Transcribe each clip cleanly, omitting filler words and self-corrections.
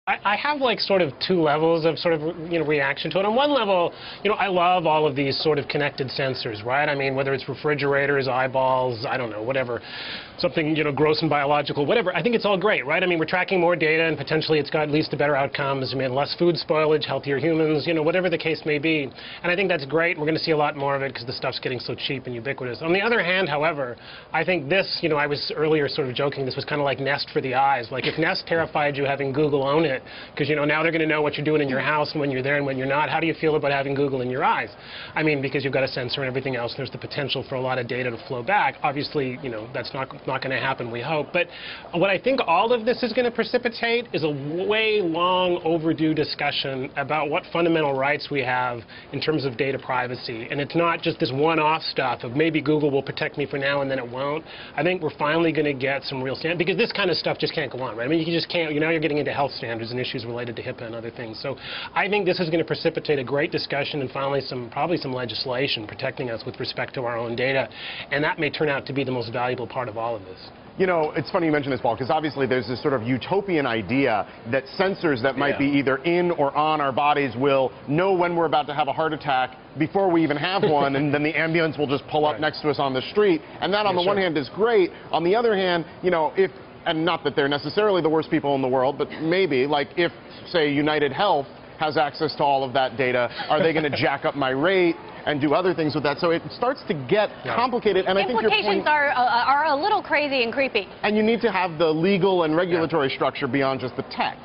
I have like sort of two levels of sort of reaction to it. On one level, I love all of these sort of connected sensors, right? I mean, whether it's refrigerators, eyeballs, I don't know, whatever, something gross and biological, whatever. I think it's all great, right? I mean, we're tracking more data, and potentially it's got at least better outcomes. I mean, less food spoilage, healthier humans, whatever the case may be. And I think that's great. We're going to see a lot more of it because the stuff's getting so cheap and ubiquitous. On the other hand, however, I think this, I was earlier sort of joking, this was kind of like Nest for the eyes. Like if Nest terrified you having Google own it, because now they're going to know what you're doing in your house and when you're there and when you're not. How do you feel about having Google in your eyes? I mean, because you've got a sensor and everything else, and there's the potential for a lot of data to flow back. Obviously, that's not going to happen, we hope. But what I think all of this is going to precipitate is a way long overdue discussion about what fundamental rights we have in terms of data privacy. And it's not just this one-off stuff of maybe Google will protect me for now and then it won't. I think we're finally going to get some real standards, because this kind of stuff just can't go on, right? I mean, you just can't. Now you're getting into health standards and issues related to HIPAA and other things. So I think this is going to precipitate a great discussion and finally probably some legislation protecting us with respect to our own data. And that may turn out to be the most valuable part of all of this. It's funny you mention this, Paul, because obviously there's this sort of utopian idea that sensors that might be either in or on our bodies will know when we're about to have a heart attack before we even have one, and then the ambulance will just pull up next to us on the street. And that, on the one hand, is great. On the other hand, and not that they're necessarily the worst people in the world, but maybe, like if, say, United Health has access to all of that data, are they going to jack up my rate and do other things with that? So it starts to get complicated. And I think your implications are a little crazy and creepy. And you need to have the legal and regulatory structure beyond just the tech.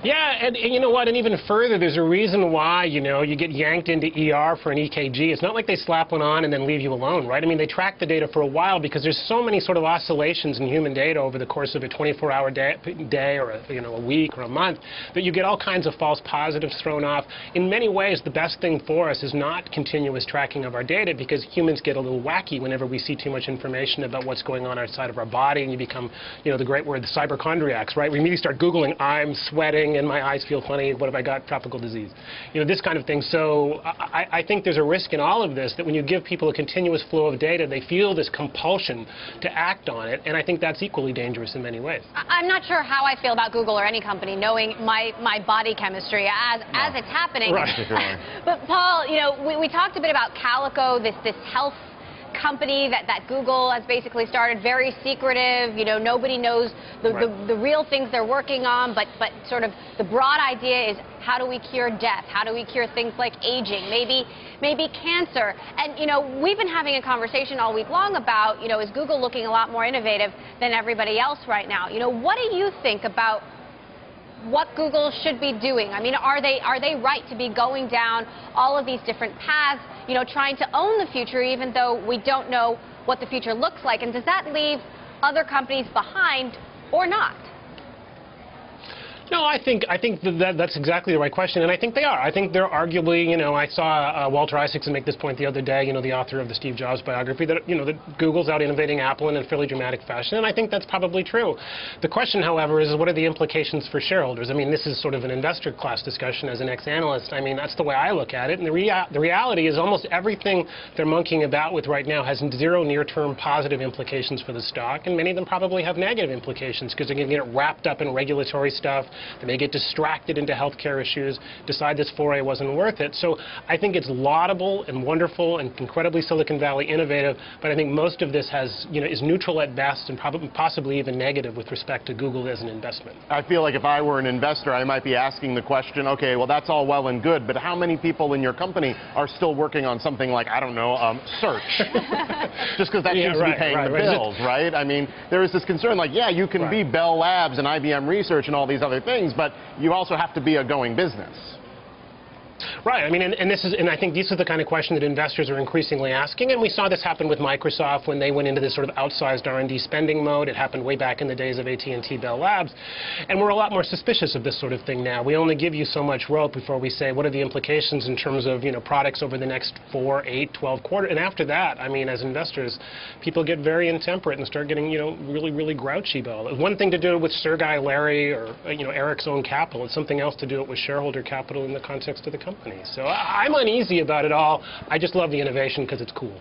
Yeah, and you know what, and even further, there's a reason why, you get yanked into ER for an EKG. It's not like they slap one on and then leave you alone, right? I mean, they track the data for a while because there's so many sort of oscillations in human data over the course of a 24-hour day or a week or a month that you get all kinds of false positives thrown off. In many ways, the best thing for us is not continuous tracking of our data, because humans get a little wacky whenever we see too much information about what's going on outside of our body, and you become, the great word, the cyberchondriacs, right? We immediately start Googling, I'm sweating, and my eyes feel funny, what have I got, tropical disease, this kind of thing. So I think there's a risk in all of this that when you give people a continuous flow of data, they feel this compulsion to act on it, and I think that's equally dangerous in many ways. I'm not sure how I feel about Google or any company knowing my body chemistry as it's happening. Right. But Paul, we talked a bit about Calico, this health company that Google has basically started, very secretive. Nobody knows the real things they're working on, but sort of the broad idea is, how do we cure death? How do we cure things like aging, maybe cancer? And we've been having a conversation all week long about, is Google looking a lot more innovative than everybody else right now? What do you think about what Google should be doing? I mean, are they right to be going down all of these different paths, trying to own the future, even though we don't know what the future looks like? And does that leave other companies behind or not? No, I think that's exactly the right question, and I think they are. I think they're arguably, I saw Walter Isaacson make this point the other day, the author of the Steve Jobs biography, that, that Google's out innovating Apple in a fairly dramatic fashion, and I think that's probably true. The question, however, is what are the implications for shareholders? I mean, this is sort of an investor class discussion as an ex-analyst. I mean, that's the way I look at it, and the reality is almost everything they're monkeying about with right now has zero near-term positive implications for the stock, and many of them probably have negative implications because they're going to get wrapped up in regulatory stuff. They may get distracted into healthcare issues, decide this foray wasn't worth it. So I think it's laudable and wonderful and incredibly Silicon Valley innovative, but I think most of this is neutral at best and possibly even negative with respect to Google as an investment. I feel like if I were an investor, I might be asking the question, okay, well, that's all well and good, but how many people in your company are still working on something like, I don't know, search? Just because that seems to be paying the bills, right? I mean, there is this concern like, yeah, you can be Bell Labs and IBM Research and all these other things, but you also have to be a going business. Right. I mean, and I think these are the kind of question that investors are increasingly asking, and we saw this happen with Microsoft when they went into this sort of outsized R&D spending mode. It happened way back in the days of AT&T Bell Labs, and we're a lot more suspicious of this sort of thing now. We only give you so much rope before we say what are the implications in terms of products over the next 4, 8, 12 quarters, and after that, I mean, as investors, people get very intemperate and start getting really, really grouchy about it. One thing to do it with Sergey, Larry, or Eric's own capital. It's something else to do it with shareholder capital in the context of the company. So I'm uneasy about it all. I just love the innovation because it's cool.